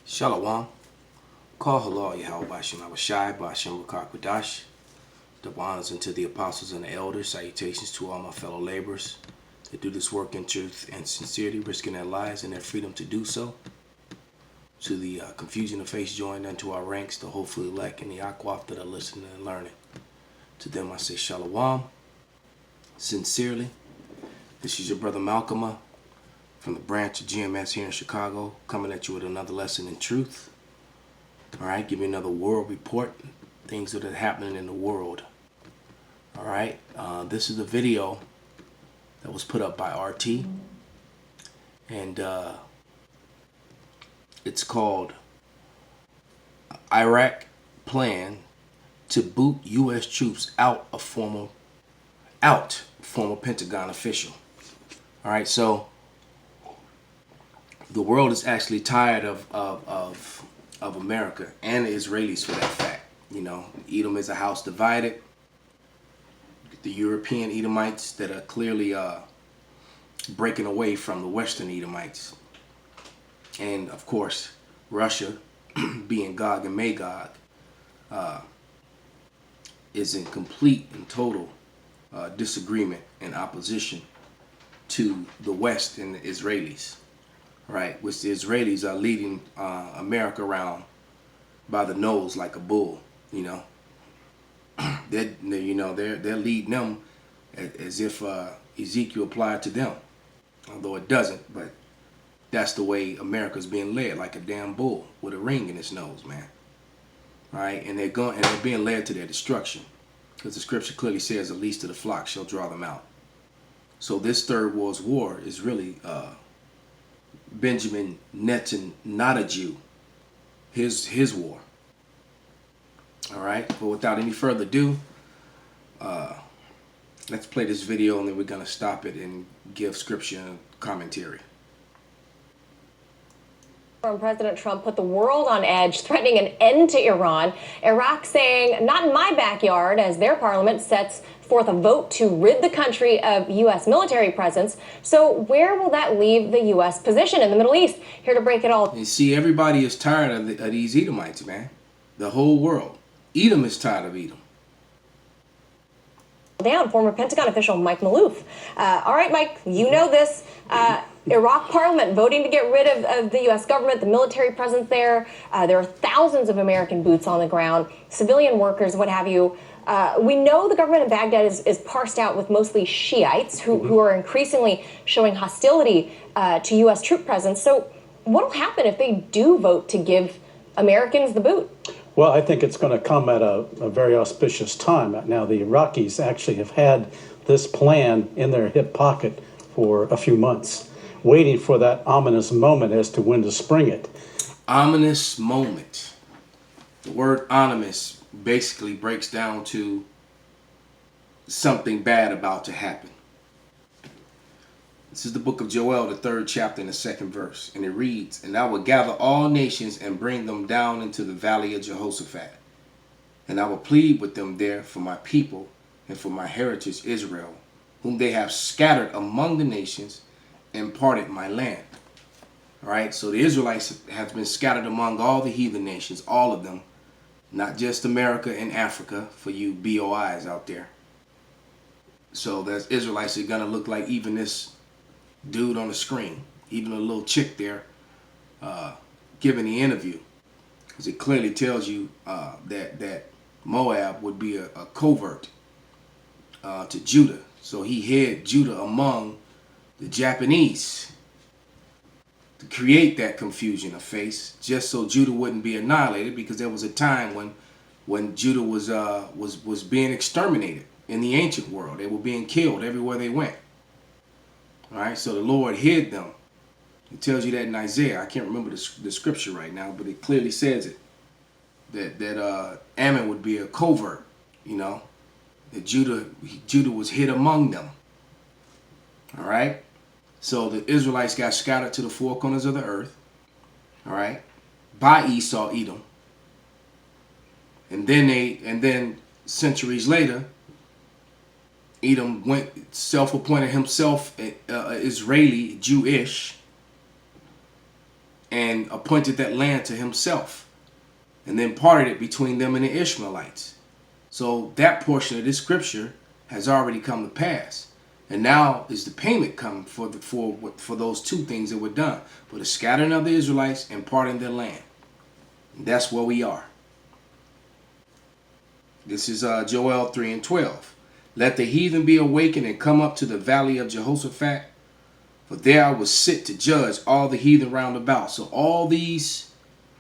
Shalom. Call halal Yahweh Bashem Abashai Bashem Rakakwadash. Double honors unto the apostles and the elders. Salutations to all my fellow laborers that do this work in truth and sincerity, risking their lives and their freedom to do so. To the confusion of faith joined unto our ranks, the hopefully elect and the Akwaf that are listening and learning. To them I say Shalom. Sincerely. This is your brother Malcolm from the branch of GMS here in Chicago, coming at you with another lesson in truth. All right, give you another world report, things that are happening in the world. All right, this is a video that was put up by RT, and it's called Iraq Plan to Boot U.S. Troops out former Pentagon official. All right, so the world is actually tired of America and the Israelis for that fact. You know, Edom is a house divided. The European Edomites that are clearly breaking away from the Western Edomites. And of course, Russia, being Gog and Magog, is in complete and total disagreement and opposition to the West and the Israelis. Right, which the Israelis are leading America around by the nose like a bull. You know, they're leading them as if Ezekiel applied to them, although it doesn't. But that's the way America's being led, like a damn bull with a ring in its nose, man. Right, and they're being led to their destruction, because the scripture clearly says, "The least of the flock shall draw them out." So this third world's war is really Benjamin Netanyahu, his war. All right, but without any further ado, let's play this video, and then we're gonna stop it and give scripture and commentary. President Trump put the world on edge, threatening an end to Iran. Iraq saying, "Not in my backyard," as their parliament sets forth a vote to rid the country of U.S. military presence. So where will that leave the U.S. position in the Middle East? Here to break it all. You see, everybody is tired of these Edomites, man. The whole world. Edom is tired of Edom. Down, former Pentagon official Mike Maloof. All right, Mike, you know this. Iraq Parliament voting to get rid of the U.S. government, the military presence there. There are thousands of American boots on the ground, civilian workers, what have you. We know the government in Baghdad is parsed out with mostly Shiites who are increasingly showing hostility to U.S. troop presence. So what will happen if they do vote to give Americans the boot? Well, I think it's going to come at a very auspicious time. Now, the Iraqis actually have had this plan in their hip pocket for a few months, waiting for that ominous moment as to when to spring it. Ominous moment. The word ominous basically breaks down to something bad about to happen. This is the book of Joel, the 3rd chapter and the 2nd verse. And it reads, "And I will gather all nations and bring them down into the valley of Jehoshaphat. And I will plead with them there for my people and for my heritage Israel, whom they have scattered among the nations and parted my land." All right, so the Israelites have been scattered among all the heathen nations, all of them, not just America and Africa, for you BOIs out there. So those Israelites are going to look like even this dude on the screen, even a little chick there giving the interview, because it clearly tells you that Moab would be a covert to Judah. So he hid Judah among the Japanese to create that confusion of face, just so Judah wouldn't be annihilated, because there was a time when Judah was being exterminated in the ancient world. They were being killed everywhere they went. All right, so the Lord hid them. It tells you that in Isaiah. I can't remember the scripture right now, but it clearly says it. That Ammon would be a covert, you know. That Judah was hid among them. All right. So the Israelites got scattered to the four corners of the earth. All right. By Esau, Edom. And then centuries later, Edom self-appointed himself Israeli, Jewish, and appointed that land to himself, and then parted it between them and the Ishmaelites. So that portion of this scripture has already come to pass. And now is the payment come for those two things that were done, for the scattering of the Israelites and parting their land. And that's where we are. This is Joel 3:12. Let the heathen be awakened and come up to the valley of Jehoshaphat, for there I will sit to judge all the heathen round about. So all these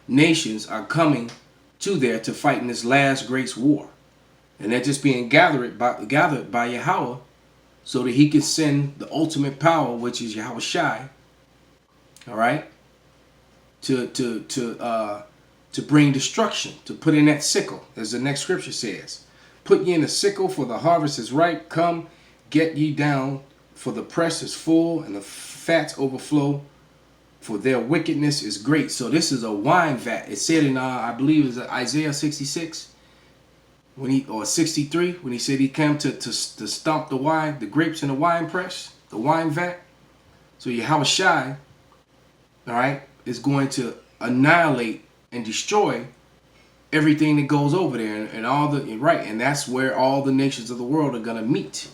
nations are coming to there to fight in this last great war. And they're just being gathered by Yahweh, so that he can send the ultimate power, which is Yahweh Shai, all right, to bring destruction, to put in that sickle, as the next scripture says. Put ye in the sickle, for the harvest is ripe. Come, get ye down, for the press is full, and the fats overflow, for their wickedness is great. So this is a wine vat. It said in, I believe it's Isaiah 66, or 63, when he said he came to stomp the wine, the grapes in the wine press, the wine vat. So Yahweh Shai, all right, is going to annihilate and destroy everything that goes over there, and all the right, and that's where all the nations of the world are going to meet.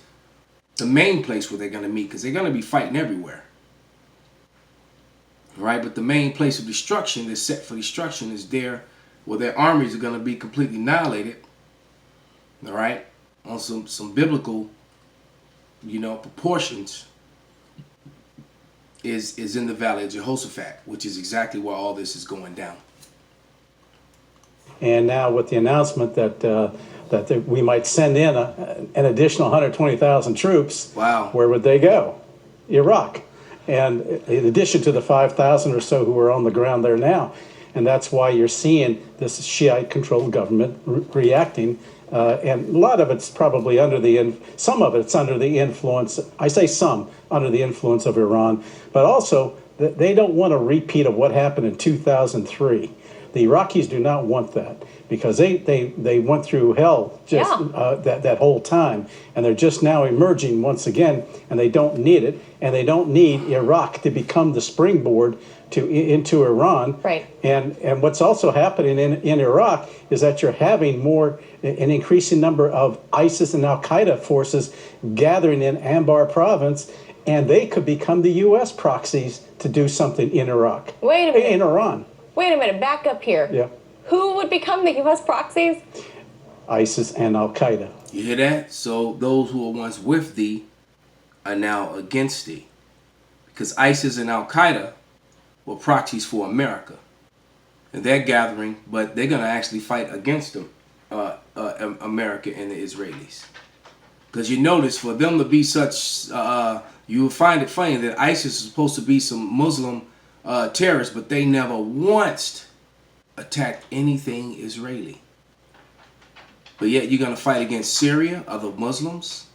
The main place where they're going to meet, because they're going to be fighting everywhere, right? But the main place of destruction that's set for destruction is there, where their armies are going to be completely annihilated. All right, on some biblical, proportions, is in the valley of Jehoshaphat, which is exactly where all this is going down. And now with the announcement that we might send in an additional 120,000 troops, wow, where would they go? Iraq. And in addition to the 5,000 or so who are on the ground there now. And that's why you're seeing this Shiite-controlled government reacting. And a lot of it's probably some of it's under the influence, I say some, under the influence of Iran, but also they don't want a repeat of what happened in 2003. The Iraqis do not want that, because they went through hell that whole time, and they're just now emerging once again, and they don't need it, and they don't need Iraq to become the springboard into Iran. Right. And what's also happening in Iraq is that you're having an increasing number of ISIS and Al-Qaeda forces gathering in Anbar province, and they could become the U.S. proxies to do something in Iraq. Wait a minute. In Iran. Wait a minute, back up here. Yeah. Who would become the U.S. proxies? ISIS and Al-Qaeda. You hear that? So those who were once with thee are now against thee. Because ISIS and Al-Qaeda were proxies for America. And they're gathering, but they're going to actually fight against them, America and the Israelis. Because you notice, for them to be such, you will find it funny that ISIS is supposed to be some Muslim terrorists, but they never once attacked anything Israeli. But yet you're going to fight against Syria, other Muslims.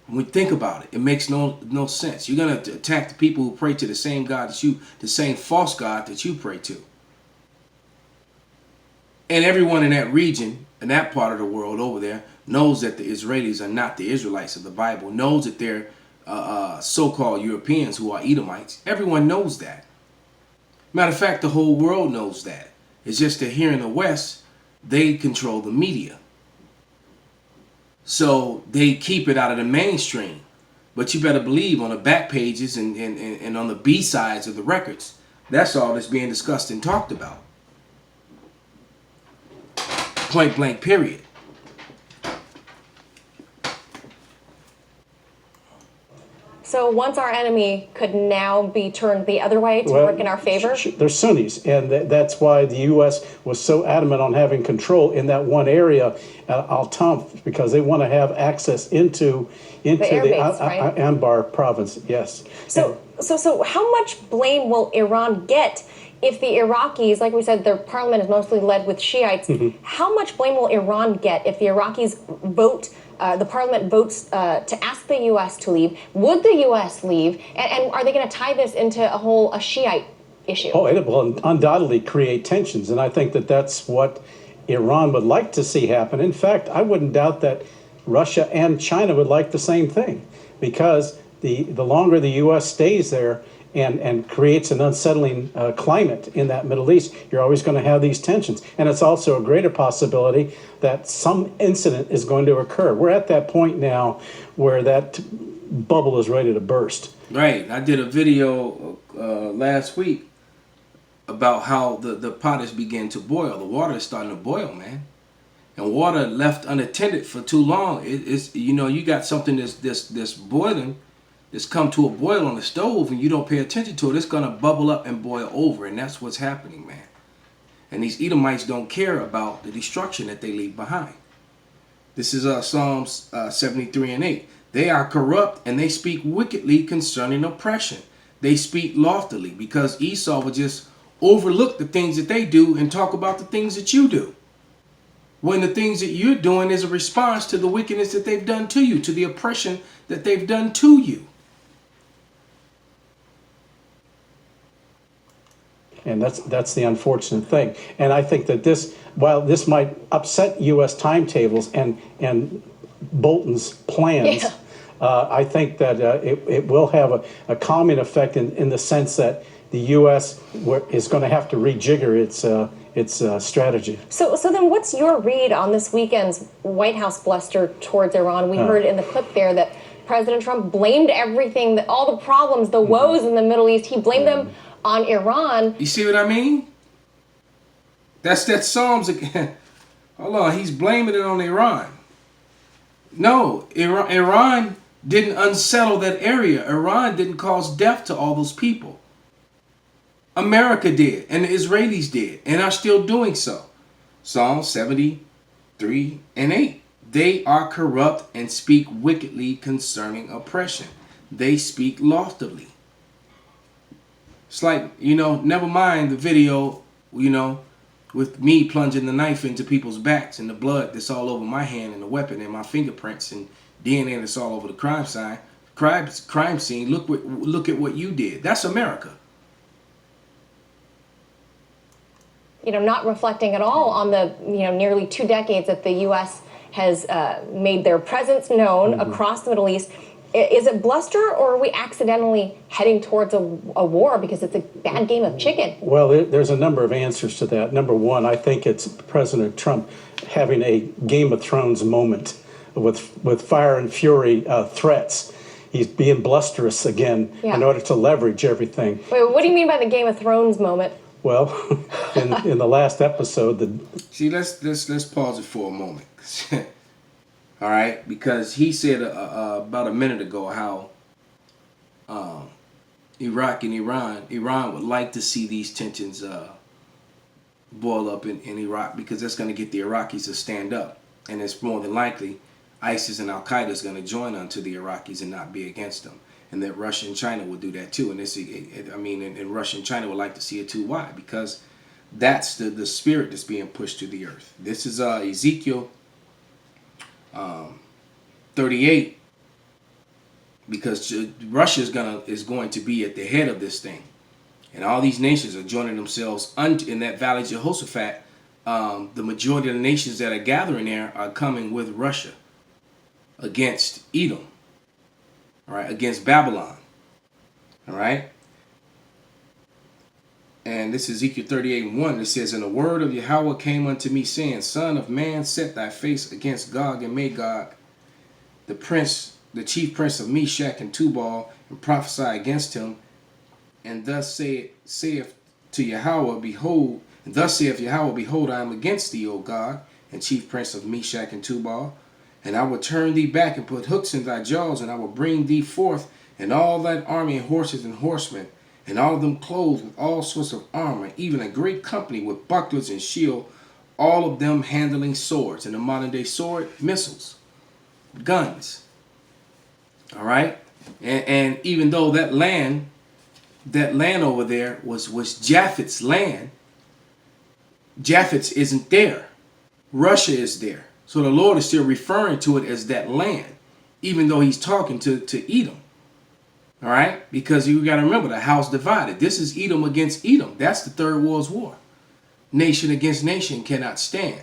When we think about it, it makes no sense. You're going to attack the people who pray to the same God that the same false God that you pray to. And everyone in that region, in that part of the world over there, knows that the Israelis are not the Israelites of the Bible, knows that they're so-called Europeans who are Edomites. Everyone knows that. Matter of fact, the whole world knows that. It's just that here in the West, they control the media. So they keep it out of the mainstream. But you better believe on the back pages and on the B-sides of the records, that's all that's being discussed and talked about. Point blank, period. So once our enemy could now be turned the other way to work in our favor? They're Sunnis, and that's why the U.S. was so adamant on having control in that one area, Al-Tanf, because they want to have access into the Anbar province. Yes. So how much blame will Iran get if the Iraqis, like we said, their parliament is mostly led with Shiites? Mm-hmm. How much blame will Iran get if the Iraqis vote? The parliament votes to ask the U.S. to leave. Would the U.S. leave? And are they going to tie this into a Shiite issue? Oh, it will undoubtedly create tensions. And I think that's what Iran would like to see happen. In fact, I wouldn't doubt that Russia and China would like the same thing, because the longer the U.S. stays there, and creates an unsettling climate in that Middle East. You're always going to have these tensions. And it's also a greater possibility that some incident is going to occur. We're at that point now where that bubble is ready to burst. Right. I did a video last week about how the pot is beginning to boil. The water is starting to boil, man. And water left unattended for too long, it's you got something that's boiling, that's come to a boil on the stove, and you don't pay attention to it, it's gonna bubble up and boil over, and that's what's happening, man. And these Edomites don't care about the destruction that they leave behind. This is Psalms 73:8. They are corrupt and they speak wickedly concerning oppression. They speak loftily, because Esau would just overlook the things that they do and talk about the things that you do, when the things that you're doing is a response to the wickedness that they've done to you, to the oppression that they've done to you. And that's the unfortunate thing. And I think that while this might upset U.S. timetables and Bolton's plans, Yeah. I think that it will have a calming effect in the sense that the U.S. is going to have to rejigger its strategy. So then what's your read on this weekend's White House bluster towards Iran? We heard in the clip there that President Trump blamed everything, all the problems, the woes in the Middle East, he blamed them on Iran. You see what I mean? That's that Psalms again. Hold on, he's blaming it on Iran. No, Iran didn't unsettle that area. Iran didn't cause death to all those people. America did, and the Israelis did, and are still doing so. Psalm 73:8. They are corrupt and speak wickedly concerning oppression. They speak loftily. It's like, never mind the video, with me plunging the knife into people's backs and the blood that's all over my hand and the weapon and my fingerprints and DNA that's all over the crime scene. Look at what you did. That's America. Not reflecting at all on the nearly 2 decades that the U.S. has made their presence known across the Middle East. Is it bluster, or are we accidentally heading towards a war because it's a bad game of chicken? Well, there's a number of answers to that. Number one, I think it's President Trump having a Game of Thrones moment with fire and fury threats. He's being blusterous again in order to leverage everything. Wait, what do you mean by the Game of Thrones moment? Well, in the last episode, See, let's pause it for a moment. All right, because he said about a minute ago how Iraq and Iran would like to see these tensions boil up in Iraq, because that's going to get the Iraqis to stand up, and it's more than likely ISIS and Al Qaeda is going to join onto the Iraqis and not be against them. And that Russia and China will do that too. And and Russia and China would like to see it too. Why? Because that's the spirit that's being pushed to the earth. This is Ezekiel 38, because Russia is going to be at the head of this thing, and all these nations are joining themselves in that Valley of Jehoshaphat. The majority of the nations that are gathering there are coming with Russia against Edom. All right, against Babylon. All right. And this is Ezekiel 38:1. It says, "And the word of Yahweh came unto me, saying, Son of man, set thy face against Gog and Magog, the chief prince of Meshach and Tubal, and prophesy against him. And thus saith to Yahweh, behold, I am against thee, O Gog, and chief prince of Meshach and Tubal. And I will turn thee back and put hooks in thy jaws, and I will bring thee forth, and all that army and horses and horsemen, and all of them clothed with all sorts of armor, even a great company with bucklers and shield, all of them handling swords." In the modern day sword, missiles, guns. All right? And even though that land over there was Japheth's land, Japheth isn't there. Russia is there. So the Lord is still referring to it as that land, even though he's talking to Edom. All right? Because you got to remember, the house divided. This is Edom against Edom. That's the Third World War. Nation against nation cannot stand.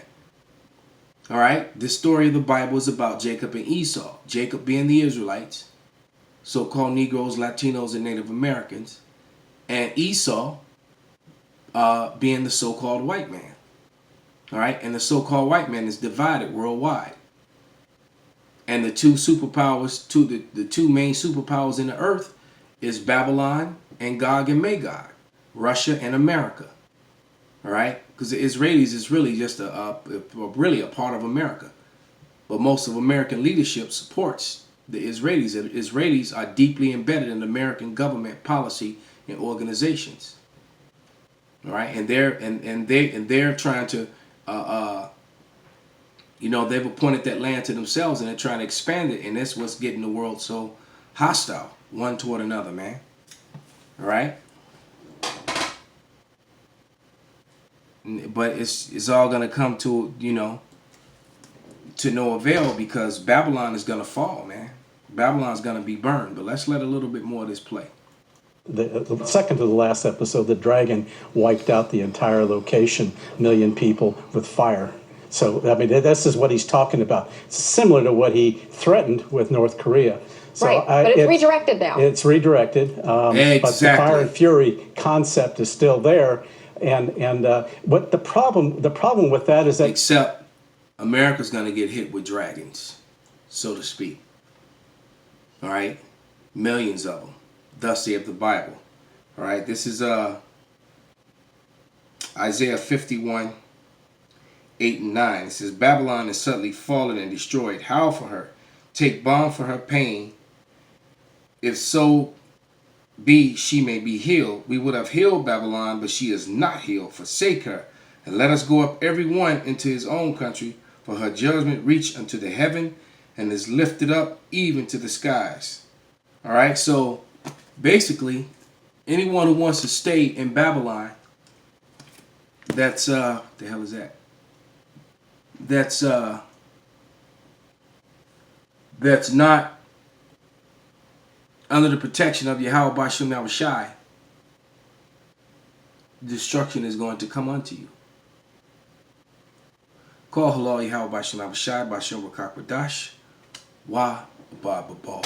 All right? The story of the Bible is about Jacob and Esau. Jacob being the Israelites, so-called Negroes, Latinos, and Native Americans. and Esau being the so-called white man. All right, and the so-called white man is divided worldwide. And the two superpowers, the two main superpowers in the earth is Babylon and Gog and Magog, Russia and America. All right, because the Israelis is really just really a part of America, but most of American leadership supports the Israelis. The Israelis are deeply embedded in American government policy and organizations. All right, and they're trying to, they've appointed that land to themselves, and they're trying to expand it, and that's what's getting the world so hostile one toward another, man. All right. But it's all gonna come to to no avail, because Babylon is gonna fall, man. Babylon's gonna be burned. But let's let a little bit more of this play. The second to the last episode, the dragon wiped out the entire location, million people with fire. So, I mean, this is what he's talking about. It's similar to what he threatened with North Korea. So right, but it's redirected now. It's redirected, exactly. But the fire and fury concept is still there. And but the problem with that is that, except America's gonna get hit with dragons, so to speak. All right, millions of them. Thus saith the Bible. All right, this is Isaiah 51, 8 and 9. It says, Babylon is suddenly fallen and destroyed. Howl for her. Take balm for her pain. If so be she may be healed. We would have healed Babylon, but she is not healed. Forsake her, and let us go up every one into his own country, for her judgment reach unto the heaven, and is lifted up even to the skies. All right, so basically, anyone who wants to stay in Babylon, that's the hell is that? That's not under the protection of Yahweh Bashim Yahushai, destruction is going to come unto you. Call halal Yahweh Bashim Yahushai Bashim Rakakwadash Wa Ba Ba Ba.